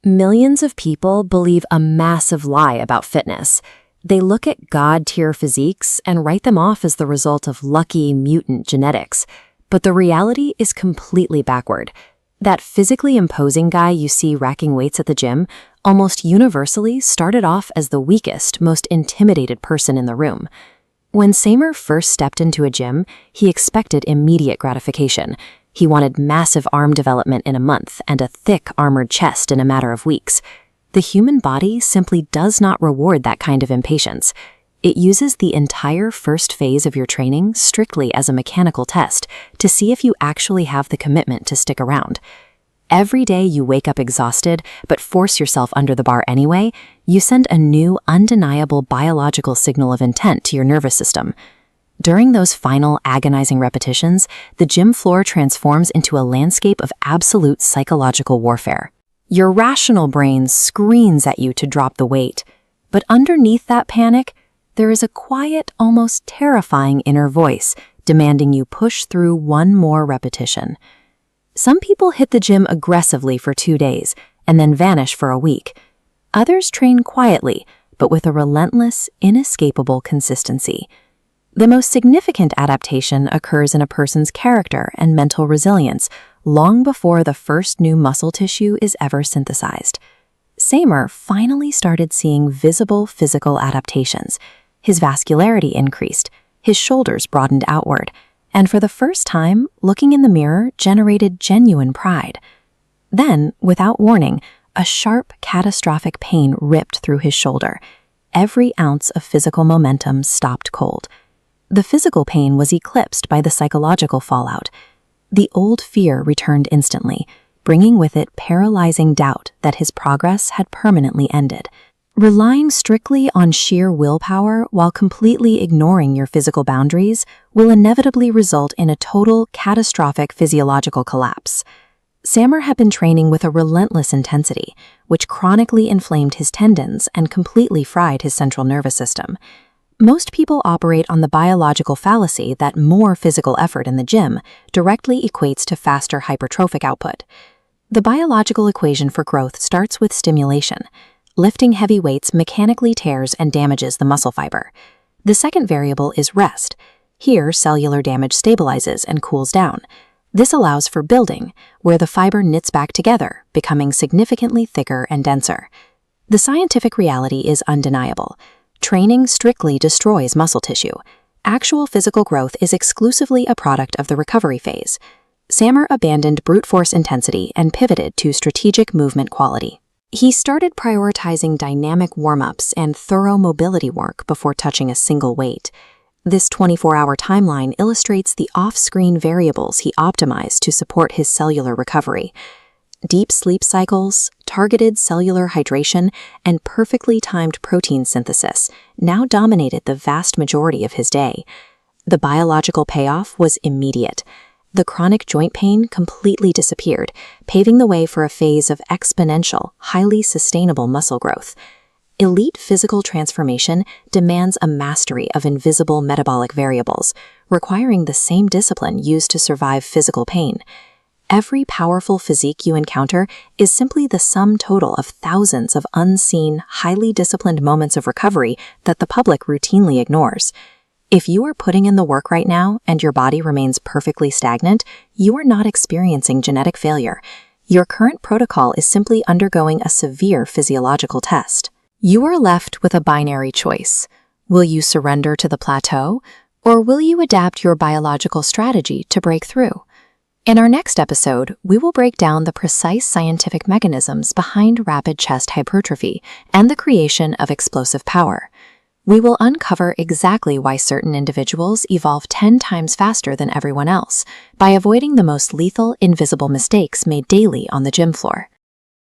Millions of people believe a massive lie about fitness. They look at god-tier physiques and write them off as the result of lucky mutant genetics. But the reality is completely backward. That physically imposing guy you see racking weights at the gym almost universally started off as the weakest, most intimidated person in the room. When Samer first stepped into a gym, he expected immediate gratification. He wanted massive arm development in a month and a thick, armored chest in a matter of weeks. The human body simply does not reward that kind of impatience. It uses the entire first phase of your training strictly as a mechanical test to see if you actually have the commitment to stick around. Every day you wake up exhausted but force yourself under the bar anyway, you send a new, undeniable biological signal of intent to your nervous system. During those final agonizing repetitions, the gym floor transforms into a landscape of absolute psychological warfare. Your rational brain screams at you to drop the weight, but underneath that panic, there is a quiet, almost terrifying inner voice demanding you push through one more repetition. Some people hit the gym aggressively for 2 days and then vanish for a week. Others train quietly, but with a relentless, inescapable consistency. The most significant adaptation occurs in a person's character and mental resilience long before the first new muscle tissue is ever synthesized. Samer finally started seeing visible physical adaptations. His vascularity increased, his shoulders broadened outward, and for the first time, looking in the mirror generated genuine pride. Then, without warning, a sharp, catastrophic pain ripped through his shoulder. Every ounce of physical momentum stopped cold. The physical pain was eclipsed by the psychological fallout. The old fear returned instantly, bringing with it paralyzing doubt that his progress had permanently ended. Relying strictly on sheer willpower while completely ignoring your physical boundaries will inevitably result in a total, catastrophic physiological collapse. Samer had been training with a relentless intensity, which chronically inflamed his tendons and completely fried his central nervous system. Most people operate on the biological fallacy that more physical effort in the gym directly equates to faster hypertrophic output. The biological equation for growth starts with stimulation. Lifting heavy weights mechanically tears and damages the muscle fiber. The second variable is rest. Here, cellular damage stabilizes and cools down. This allows for building, where the fiber knits back together, becoming significantly thicker and denser. The scientific reality is undeniable. Training strictly destroys muscle tissue. Actual physical growth is exclusively a product of the recovery phase. Samer abandoned brute force intensity and pivoted to strategic movement quality. He started prioritizing dynamic warm-ups and thorough mobility work before touching a single weight. This 24-hour timeline illustrates the off-screen variables he optimized to support his cellular recovery. Deep sleep cycles, targeted cellular hydration, and perfectly timed protein synthesis now dominated the vast majority of his day. The biological payoff was immediate. The chronic joint pain completely disappeared, paving the way for a phase of exponential, highly sustainable muscle growth. Elite physical transformation demands a mastery of invisible metabolic variables, requiring the same discipline used to survive physical pain. Every powerful physique you encounter is simply the sum total of thousands of unseen, highly disciplined moments of recovery that the public routinely ignores. If you are putting in the work right now and your body remains perfectly stagnant, you are not experiencing genetic failure. Your current protocol is simply undergoing a severe physiological test. You are left with a binary choice. Will you surrender to the plateau, or will you adapt your biological strategy to break through? In our next episode, we will break down the precise scientific mechanisms behind rapid chest hypertrophy and the creation of explosive power. We will uncover exactly why certain individuals evolve 10 times faster than everyone else by avoiding the most lethal, invisible mistakes made daily on the gym floor.